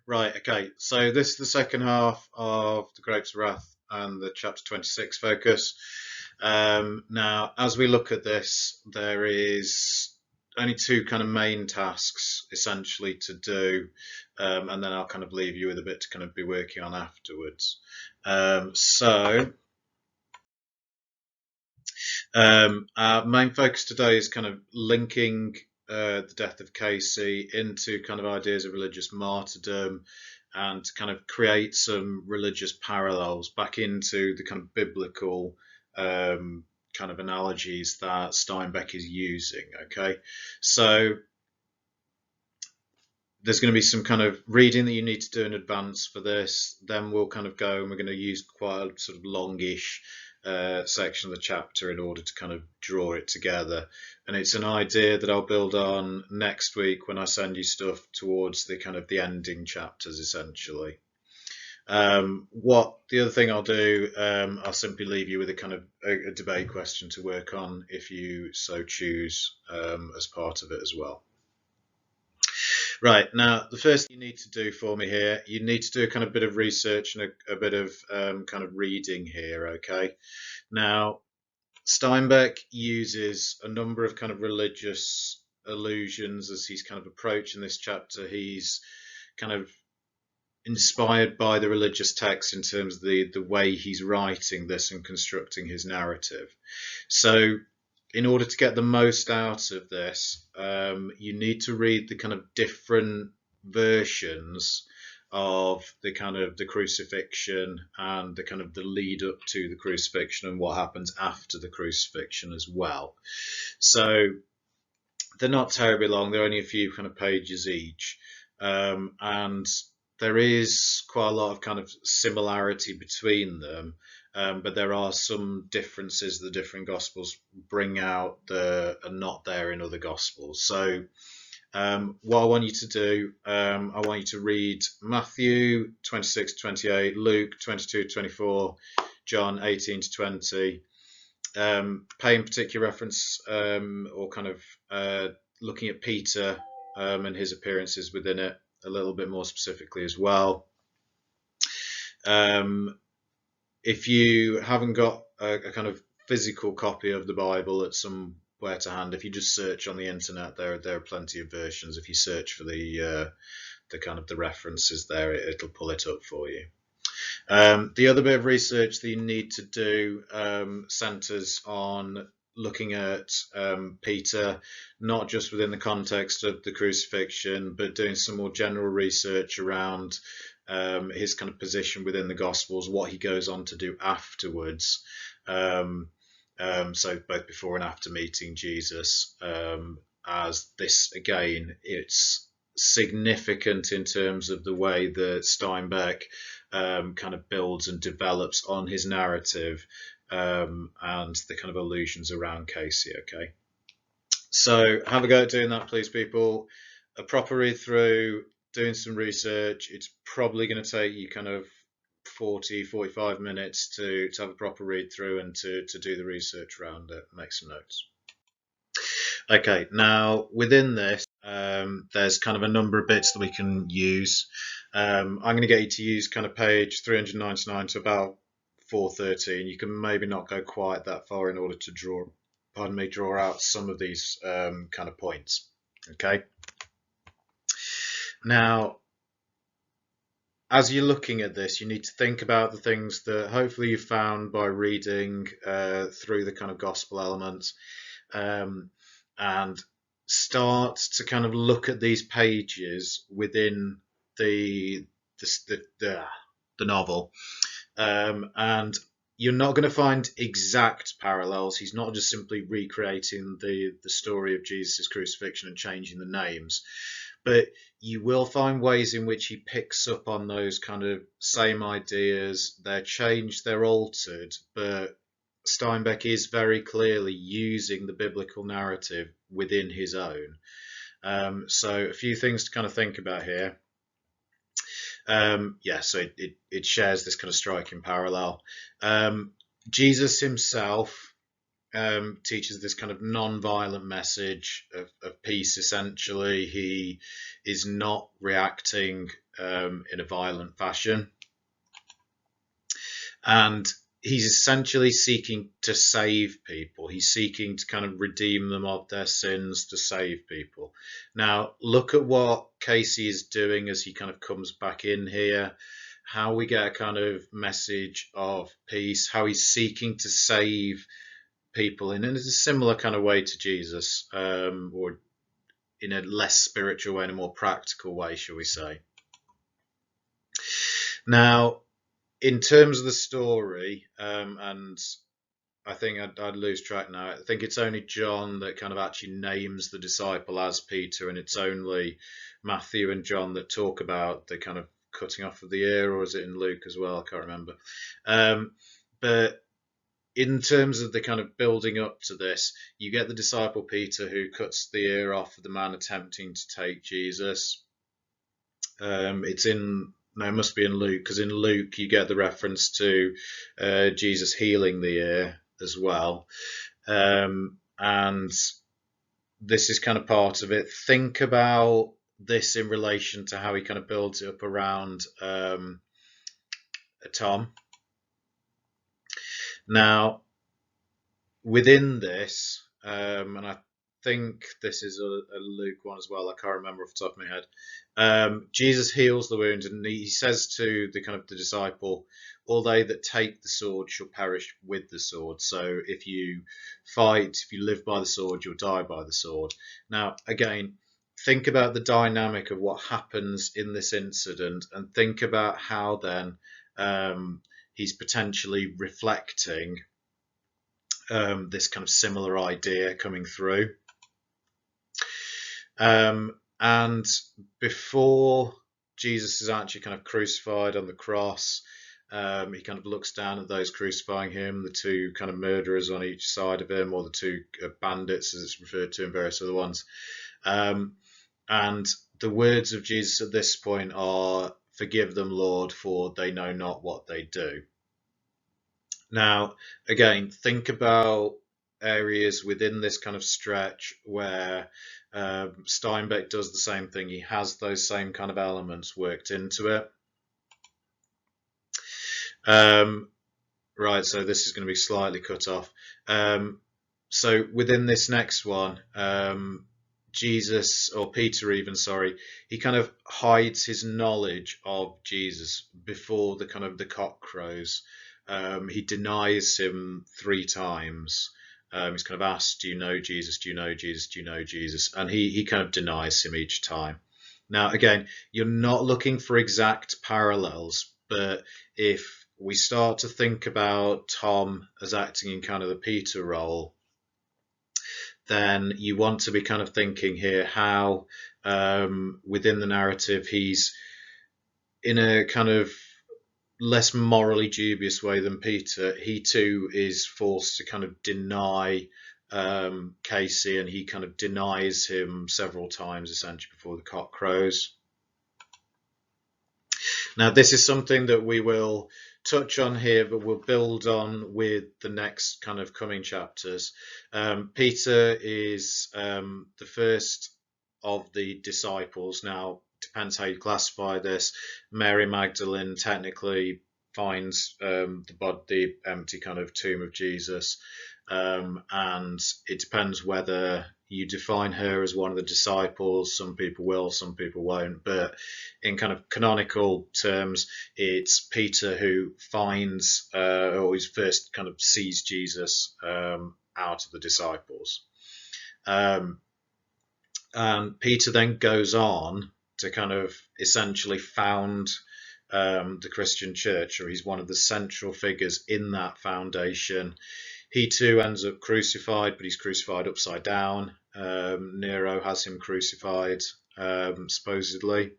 Right, okay. So this is the second half of the Grapes of Wrath and the chapter 26 focus. Now, as we look at this, there is only two kind of main tasks essentially to do, and then I'll kind of leave you with a bit to kind of be working on afterwards. Our main focus today is kind of linking the death of Casey into kind of ideas of religious martyrdom and to kind of create some religious parallels back into the kind of biblical kind of analogies that Steinbeck is using. Okay, so there's going to be some kind of reading that you need to do in advance for this. Then we'll kind of go and we're going to use quite a sort of longish section of the chapter in order to kind of draw it together. And it's an idea that I'll build on next week when I send you stuff towards the kind of the ending chapters, essentially. What the other thing I'll do, I'll simply leave you with a kind of a debate question to work on if you so choose as part of it as well. Right, now the first thing you need to do for me here, you need to do a kind of bit of research and a bit of kind of reading here, okay? Now, Steinbeck uses a number of kind of religious allusions as he's kind of approaching this chapter. He's kind of inspired by the religious text in terms of the way he's writing this and constructing his narrative. So in order to get the most out of this, you need to read the kind of different versions of the kind of the crucifixion and the kind of the lead up to the crucifixion and what happens after the crucifixion as well. So they're not terribly long, they're only a few kind of pages each, and there is quite a lot of kind of similarity between them. But there are some differences the different gospels bring out that are not there in other gospels. So what I want you to do, I want you to read Matthew 26-28, Luke 22-24, John 18-20, paying particular reference or kind of looking at Peter and his appearances within it a little bit more specifically as well. If you haven't got a kind of physical copy of the Bible at somewhere to hand, if you just search on the internet, there are plenty of versions. If you search for the kind of the references there, it'll pull it up for you. The other bit of research that you need to do centers on looking at Peter, not just within the context of the crucifixion, but doing some more general research around his kind of position within the Gospels, what he goes on to do afterwards. So both before and after meeting Jesus, as this again, it's significant in terms of the way that Steinbeck kind of builds and develops on his narrative and the kind of allusions around Casey. Okay, so have a go at doing that, please, people. A proper read through, doing some research. It's probably going to take you kind of 40-45 minutes to have a proper read through and to do the research around it, make some notes. Okay, now within this, there's kind of a number of bits that we can use. I'm going to get you to use kind of page 399 to about 413. You can maybe not go quite that far in order to draw out some of these kind of points. Okay. Now, as you're looking at this, you need to think about the things that hopefully you found by reading through the kind of gospel elements, and start to kind of look at these pages within the novel, and you're not going to find exact parallels. He's not just simply recreating the story of Jesus' crucifixion and changing the names, but you will find ways in which he picks up on those kind of same ideas. They're changed, they're altered, but Steinbeck is very clearly using the biblical narrative within his own. So a few things to kind of think about here. So it shares this kind of striking parallel. Jesus himself teaches this kind of non-violent message of peace. Essentially, he is not reacting in a violent fashion, and he's essentially seeking to save people. He's seeking to kind of redeem them of their sins, to save people. Now, look at what Casey is doing as he kind of comes back in here, how we get a kind of message of peace, how he's seeking to save people in a similar kind of way to Jesus, or in a less spiritual way, in a more practical way, shall we say. Now, in terms of the story, and I think I'd lose track now. I think it's only John that kind of actually names the disciple as Peter, and it's only Matthew and John that talk about the kind of cutting off of the ear, or is it in Luke as well? I can't remember. But in terms of the kind of building up to this, you get the disciple Peter who cuts the ear off of the man attempting to take Jesus. It must be in Luke, because in Luke you get the reference to Jesus healing the ear as well. And this is kind of part of it. Think about this in relation to how he kind of builds it up around Tom. Now, within this, and I think this is a Luke one as well, I can't remember off the top of my head. Jesus heals the wound, and he says to the kind of the disciple, all they that take the sword shall perish with the sword. So if you fight, if you live by the sword, you'll die by the sword. Now, again, think about the dynamic of what happens in this incident, and think about how then he's potentially reflecting this kind of similar idea coming through. And before Jesus is actually kind of crucified on the cross, he kind of looks down at those crucifying him, the two kind of murderers on each side of him, or the two bandits as it's referred to in various other ones. And the words of Jesus at this point are, "Forgive them, Lord, for they know not what they do." Now, again, think about areas within this kind of stretch where Steinbeck does the same thing. He has those same kind of elements worked into it. Right, so this is going to be slightly cut off. So within this next one, Jesus, or Peter even, sorry, he kind of hides his knowledge of Jesus before the kind of the cock crows. He denies him 3 times. He's kind of asked, "Do you know Jesus? Do you know Jesus? Do you know Jesus?" And he kind of denies him each time. Now, again, you're not looking for exact parallels, but if we start to think about Tom as acting in kind of the Peter role, then you want to be kind of thinking here how within the narrative he's in a kind of less morally dubious way than Peter. He too is forced to kind of deny Casey, and he kind of denies him several times essentially before the cock crows. Now, this is something that we will touch on here, but we'll build on with the next kind of coming chapters. Peter is the first of the disciples. Now, depends how you classify this. Mary Magdalene technically finds the empty kind of tomb of Jesus, and it depends whether you define her as one of the disciples. Some people will, some people won't, but in kind of canonical terms, it's Peter who finds or who first kind of sees Jesus out of the disciples. And Peter then goes on to kind of essentially found the Christian church, or he's one of the central figures in that foundation. He too ends up crucified, but he's crucified upside down. Nero has him crucified, supposedly.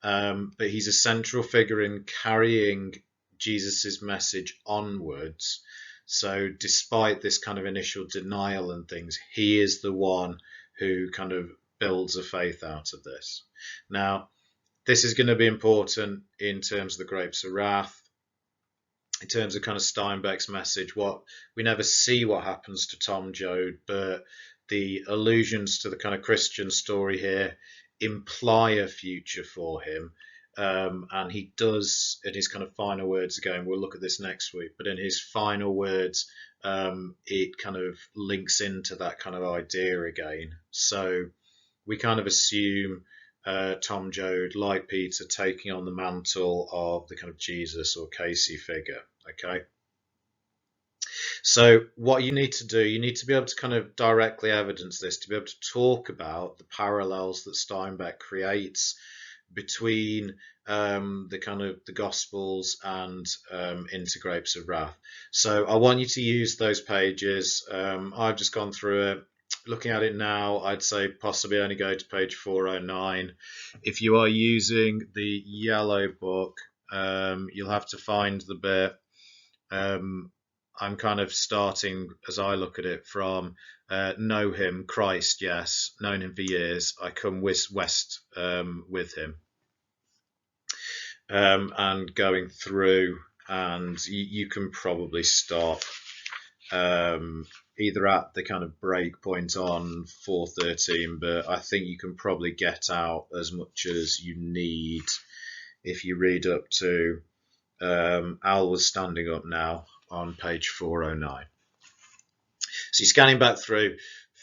But he's a central figure in carrying Jesus's message onwards. So despite this kind of initial denial and things, he is the one who kind of builds a faith out of this. Now, this is going to be important in terms of the Grapes of Wrath. in terms of kind of Steinbeck's message, what we never see what happens to Tom Joad, but the allusions to the kind of Christian story here imply a future for him. And he does, in his kind of final words, again, we'll look at this next week, but in his final words, it kind of links into that kind of idea again. So we kind of assume Tom Joad, like Peter, taking on the mantle of the kind of Jesus or Casey figure. Okay. So what you need to do, you need to be able to kind of directly evidence this, to be able to talk about the parallels that Steinbeck creates between the kind of the Gospels and Into Grapes of Wrath. So I want you to use those pages. I've just gone through it. Looking at it now, I'd say possibly only go to page 409. If you are using the yellow book, you'll have to find the bit. I'm kind of starting, as I look at it, from know him, Christ, yes, known him for years. I come west with him, and going through, and you can probably stop either at the kind of break point on 413, but I think you can probably get out as much as you need if you read up to Al was standing up now on page 409. So you're scanning back through,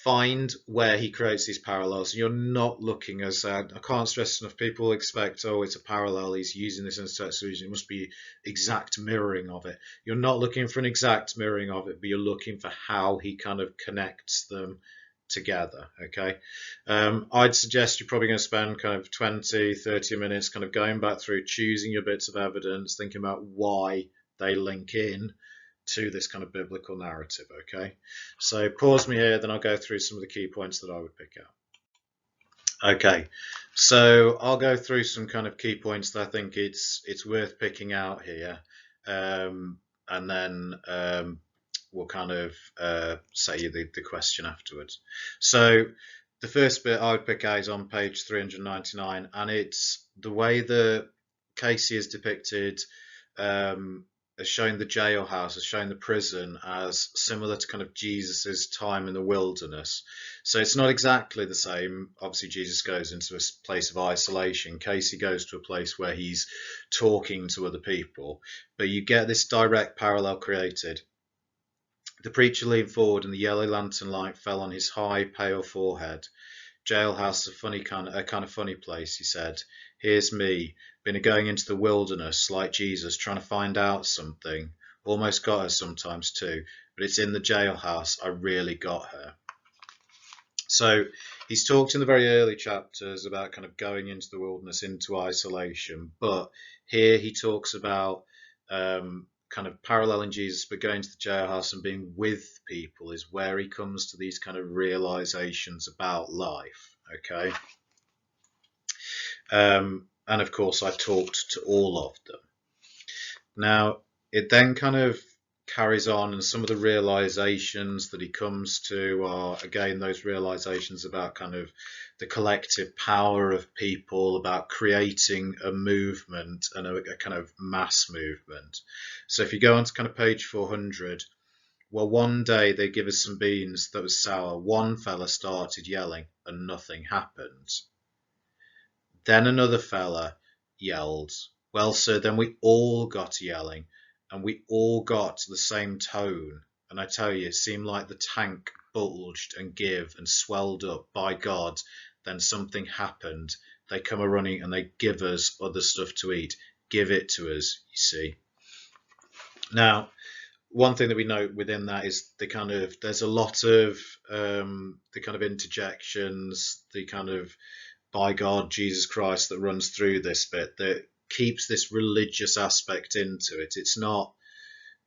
find where he creates these parallels. You're not looking, as I can't stress enough, people expect, oh, it's a parallel, he's using this in a text solution, it must be exact mirroring of it. You're not looking for an exact mirroring of it, but you're looking for how he kind of connects them together. Okay. I'd suggest you're probably going to spend kind of 20-30 minutes kind of going back through, choosing your bits of evidence, thinking about why they link in to this kind of biblical narrative. Okay, so pause me here, then I'll go through some of the key points that I would pick out. Okay, so I'll go through some kind of key points that I think it's worth picking out here, and then we'll kind of say the question afterwards. So the first bit I would pick out is on page 399, and it's the way that Casey is depicted, as showing the jailhouse, as showing the prison as similar to kind of Jesus's time in the wilderness. So it's not exactly the same. Obviously, Jesus goes into a place of isolation. Casey goes to a place where he's talking to other people, but you get this direct parallel created. The preacher leaned forward, and the yellow lantern light fell on his high, pale forehead. Jailhouse is a kind of funny place, he said. Here's me, been going into the wilderness like Jesus, trying to find out something. Almost got her sometimes too, but it's in the jailhouse I really got her. So he's talked in the very early chapters about kind of going into the wilderness, into isolation, but here he talks about kind of paralleling Jesus, but going to the jailhouse and being with people is where he comes to these kind of realizations about life. Okay. And of course, I talked to all of them. Now, it then kind of carries on, and some of the realizations that he comes to are, again, those realizations about kind of the collective power of people, about creating a movement and a kind of mass movement. So if you go on to kind of page 400, well, one day they give us some beans that was sour. One fella started yelling and nothing happened. Then another fella yelled. Well, sir, then we all got yelling, and we all got the same tone. And I tell you, it seemed like the tank bulged and give and swelled up. By God, then something happened. They come a running and they give us other stuff to eat. Give it to us, you see. Now, one thing that we note within that is there's a lot of the kind of interjections, the kind of by God, Jesus Christ that runs through this bit that keeps this religious aspect into it. It's not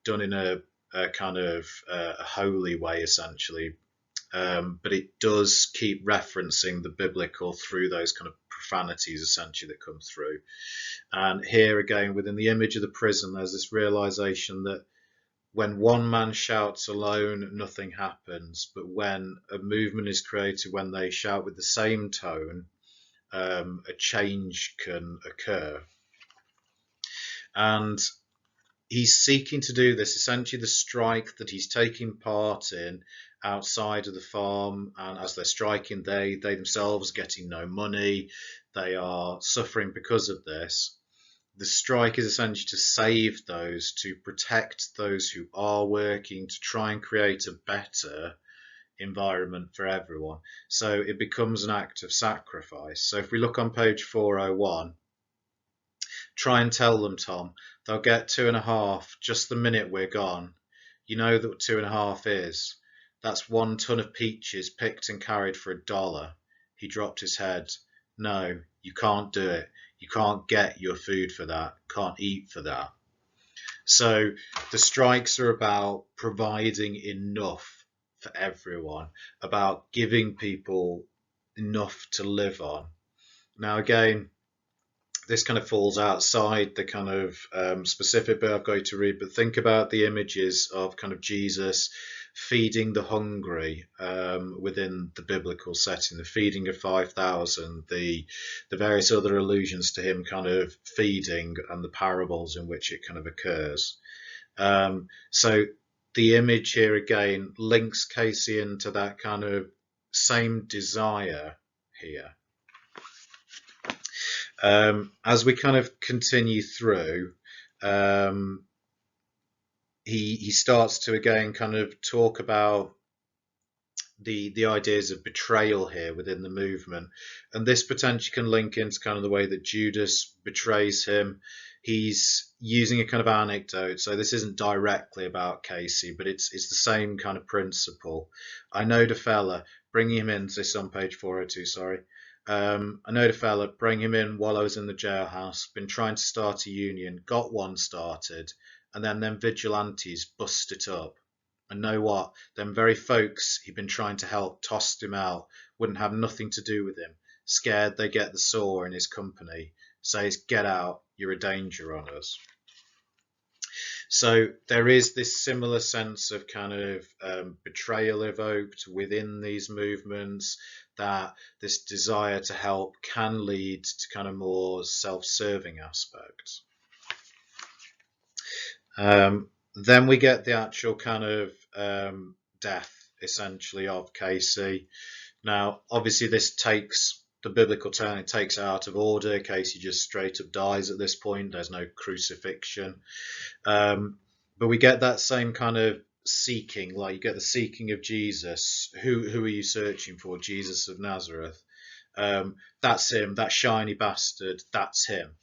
done in a kind of a holy way, essentially, but it does keep referencing the biblical through those kind of profanities, essentially, that come through. And here again, within the image of the prison, there's this realization that when one man shouts alone, nothing happens. But when a movement is created, when they shout with the same tone, a change can occur. And he's seeking to do this. Essentially, the strike that he's taking part in outside of the farm, and as they're striking, they themselves are getting no money. They are suffering because of this. The strike is essentially to save those, to protect those who are working, to try and create a better environment for everyone. So it becomes an act of sacrifice. So if we look on page 401, try and tell them, Tom, they'll get 2.5 just the minute we're gone. You know that 2.5 is. That's 1 ton of peaches picked and carried for $1. He dropped his head. No, you can't do it. You can't get your food for that. Can't eat for that. So the strikes are about providing enough for everyone, about giving people enough to live on. Now, again, this kind of falls outside the kind of specific bit I've got to read, but think about the images of kind of Jesus feeding the hungry within the biblical setting, the feeding of 5,000, the various other allusions to him kind of feeding, and the parables in which it kind of occurs. So the image here again links Casey into that kind of same desire here. As we kind of continue through, he starts to again kind of talk about the ideas of betrayal here within the movement, and this potentially can link into kind of the way that Judas betrays him. He's using a kind of anecdote, so this isn't directly about Casey, but it's the same kind of principle. I knowed a fella, bring him in. This is on page 402. Sorry. I knowed a fella, bring him in while I was in the jailhouse. Been trying to start a union, got one started, and then them vigilantes bust it up. And know what? Them very folks he'd been trying to help tossed him out, wouldn't have nothing to do with him. Scared they get the sore in his company. Says, get out, you're a danger on us. So there is this similar sense of kind of betrayal evoked within these movements, that this desire to help can lead to kind of more self-serving aspects. Then we get the actual kind of death, essentially, of Casey. Now, obviously, this takes the biblical term, it takes it out of order. Casey just straight up dies at this point. There's no crucifixion. But we get that same kind of seeking, like you get the seeking of Jesus. Who are you searching for? Jesus of Nazareth. That's him, that shiny bastard, that's him.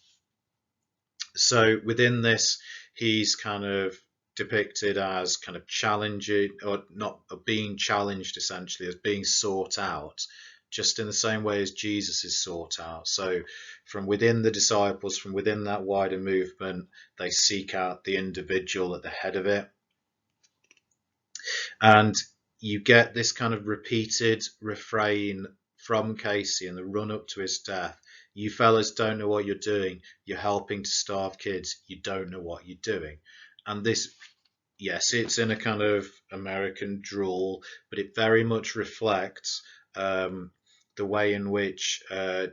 So within this, he's kind of depicted as kind of challenging, or not being challenged, essentially, as being sought out, just in the same way as Jesus is sought out. So from within the disciples, from within that wider movement, they seek out the individual at the head of it. And you get this kind of repeated refrain from Casey in the run up to his death. You fellas don't know what you're doing. You're helping to starve kids. You don't know what you're doing. And this, yes, it's in a kind of American drawl, but it very much reflects the way in which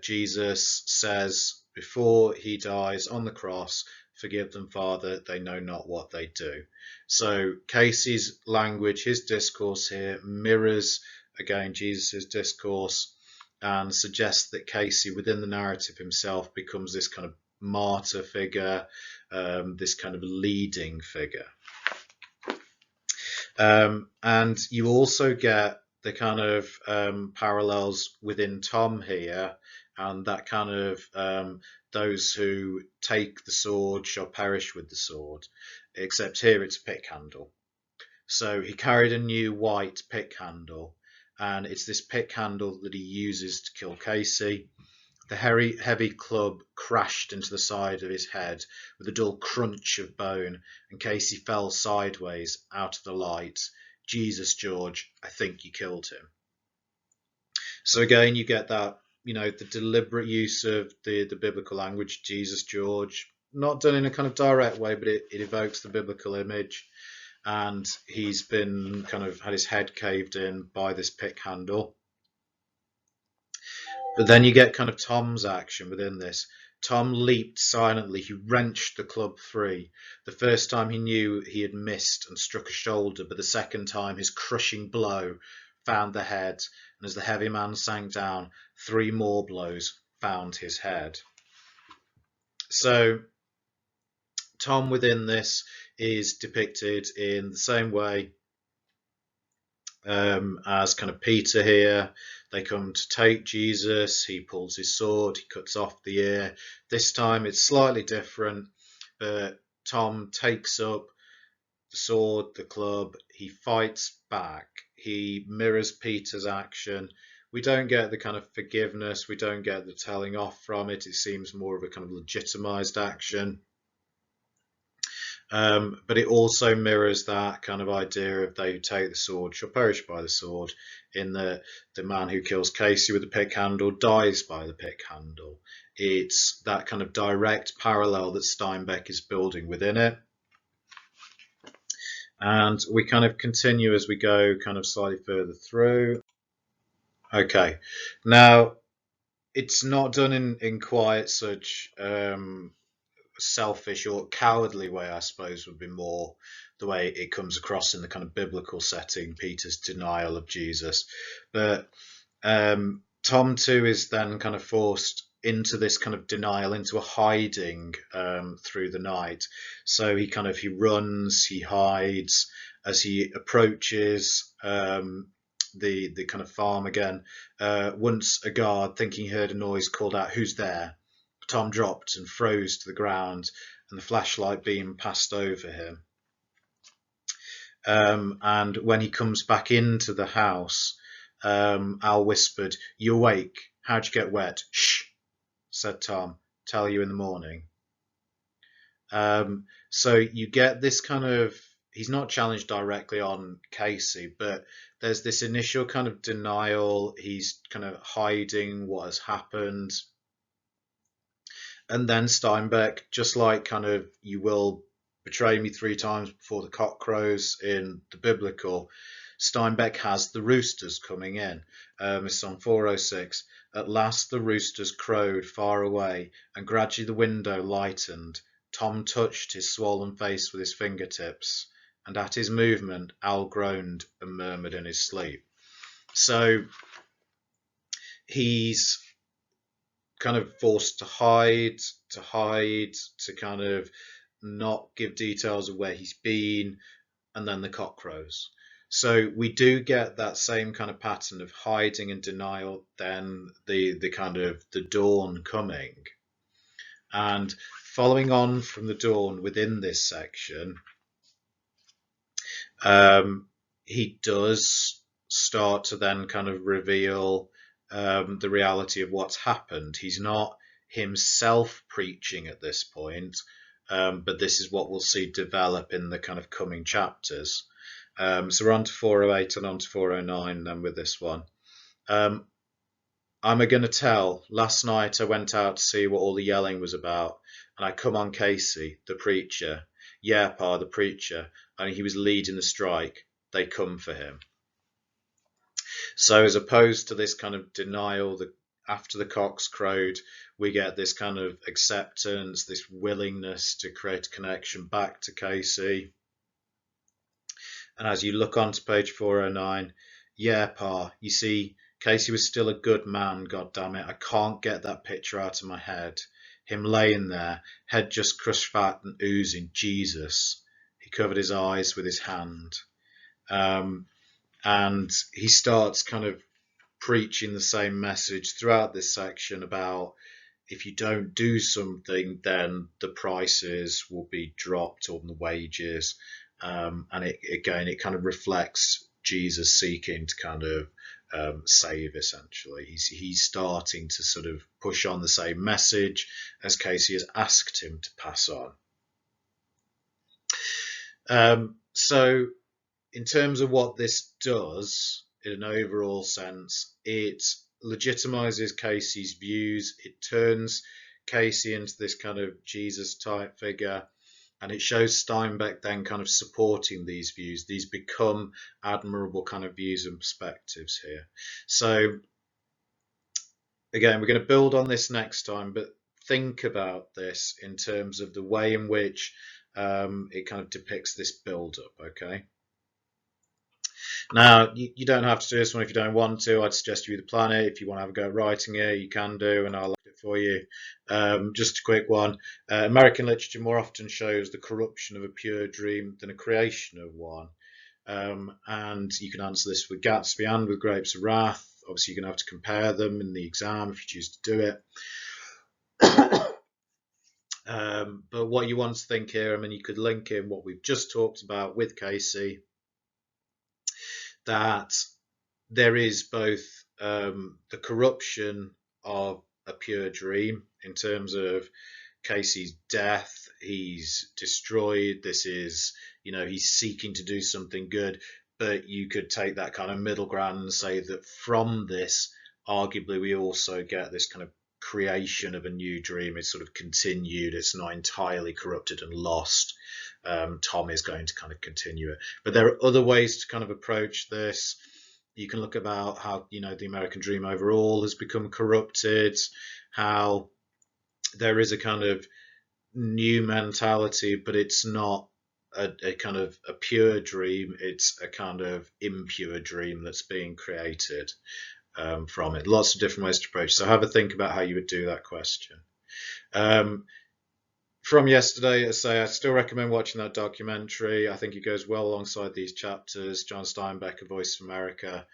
Jesus says before he dies on the cross, forgive them, Father, they know not what they do. So Casey's language, his discourse here, mirrors again Jesus's discourse, and suggests that Casey within the narrative himself becomes this kind of martyr figure, this kind of leading figure. And you also get the kind of parallels within Tom here, and that kind of those who take the sword shall perish with the sword, except here it's a pick handle. So he carried a new white pick handle, and it's this pick handle that he uses to kill Casey. The heavy club crashed into the side of his head with a dull crunch of bone, and Casey fell sideways out of the light. Jesus, George, I think you killed him. So again, you get that, you know, the deliberate use of the biblical language, Jesus, George, not done in a kind of direct way, but it evokes the biblical image. And he's been kind of had his head caved in by this pick handle. But then you get kind of Tom's action within this. Tom leaped silently. He wrenched the club free. The first time he knew he had missed and struck a shoulder, but the second time his crushing blow found the head, and as the heavy man sank down, 3 more blows found his head. So Tom within this is depicted in the same way as kind of Peter here. They come to take Jesus. He pulls his sword. He cuts off the ear. This time it's slightly different, but Tom takes up the sword, the club. He fights back. He mirrors Peter's action. We don't get the kind of forgiveness. We don't get the telling off from it. It seems more of a kind of legitimized action. But it also mirrors that kind of idea of they who take the sword shall perish by the sword, in the man who kills Casey with the pick handle dies by the pick handle. It's that kind of direct parallel that Steinbeck is building within it. And we kind of continue as we go kind of slightly further through. Okay, now it's not done in quite such selfish or cowardly way, I suppose, would be more the way it comes across in the kind of biblical setting, Peter's denial of Jesus. But Tom too is then kind of forced into this kind of denial, into a hiding through the night. So he runs, he hides as he approaches the kind of farm again. Once a guard, thinking he heard a noise, called out, "Who's there?" Tom dropped and froze to the ground, and the flashlight beam passed over him. And when he comes back into the house, Al whispered, "You awake? How'd you get wet?" "Shh," said Tom. "Tell you in the morning." So you get this kind of, he's not challenged directly on Casey, but there's this initial kind of denial. He's kind of hiding what has happened. And then Steinbeck, just like kind of you will betray me 3 times before the cock crows in the biblical, Steinbeck has the roosters coming in. It's on 406. At last the roosters crowed far away, and gradually the window lightened. Tom touched his swollen face with his fingertips, and at his movement Al groaned and murmured in his sleep. So he's kind of forced to hide, to kind of not give details of where he's been, and then the cock crows. So we do get that same kind of pattern of hiding and denial, then the kind of the dawn coming. And following on from the dawn within this section, he does start to then kind of reveal the reality of what's happened. He's not himself preaching at this point, but this is what we'll see develop in the kind of coming chapters. So we're on to 408 and on to 409 then with this one. I'm going to tell, last night I went out to see what all the yelling was about, and I come on Casey, the preacher. Yeah, Pa, the preacher, and he was leading the strike. They come for him. So as opposed to this kind of denial, after the cocks crowed, we get this kind of acceptance, this willingness to create a connection back to Casey. And as you look onto page 409, yeah, Pa, you see, Casey was still a good man, goddammit. I can't get that picture out of my head. Him laying there, head just crushed fat and oozing. Jesus. He covered his eyes with his hand. And he starts kind of preaching the same message throughout this section about if you don't do something, then the prices will be dropped on the wages. And it kind of reflects Jesus seeking to kind of save, essentially. He's starting to sort of push on the same message as Casey has asked him to pass on. So in terms of what this does, in an overall sense, it legitimizes Casey's views. It turns Casey into this kind of Jesus type figure, and it shows Steinbeck then kind of supporting these views. These become admirable kind of views and perspectives here. So again, we're going to build on this next time, but think about this in terms of the way in which it kind of depicts this build-up, okay? Now, you don't have to do this one if you don't want to. I'd suggest you the planet. If you want to have a go at writing it, you can do, and I'll look it for you. Just a quick one. American literature more often shows the corruption of a pure dream than a creation of one. And you can answer this with Gatsby and with Grapes of Wrath. Obviously, you're going to have to compare them in the exam if you choose to do it. But what you want to think here, I mean, you could link in what we've just talked about with Casey, that there is both the corruption of a pure dream in terms of Casey's death. He's destroyed. This is, he's seeking to do something good. But you could take that kind of middle ground and say that from this, arguably, we also get this kind of creation of a new dream. It's sort of continued. It's not entirely corrupted and lost. Tom is going to kind of continue it. But there are other ways to kind of approach this. You can look about how, the American dream overall has become corrupted, how there is a kind of new mentality, but it's not a kind of a pure dream. It's a kind of impure dream that's being created from it. Lots of different ways to approach. So have a think about how you would do that question. From yesterday, I say I still recommend watching that documentary. I think it goes well alongside these chapters. John Steinbeck, A Voice of America.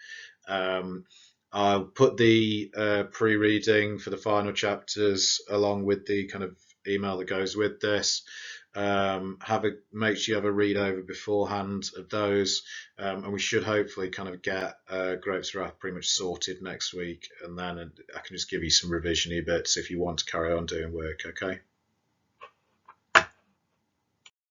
I'll put the pre-reading for the final chapters along with the kind of email that goes with this. Make sure you have a read over beforehand of those, and we should hopefully kind of get Grapes of Wrath pretty much sorted next week, and then I can just give you some revision-y bits if you want to carry on doing work. Okay.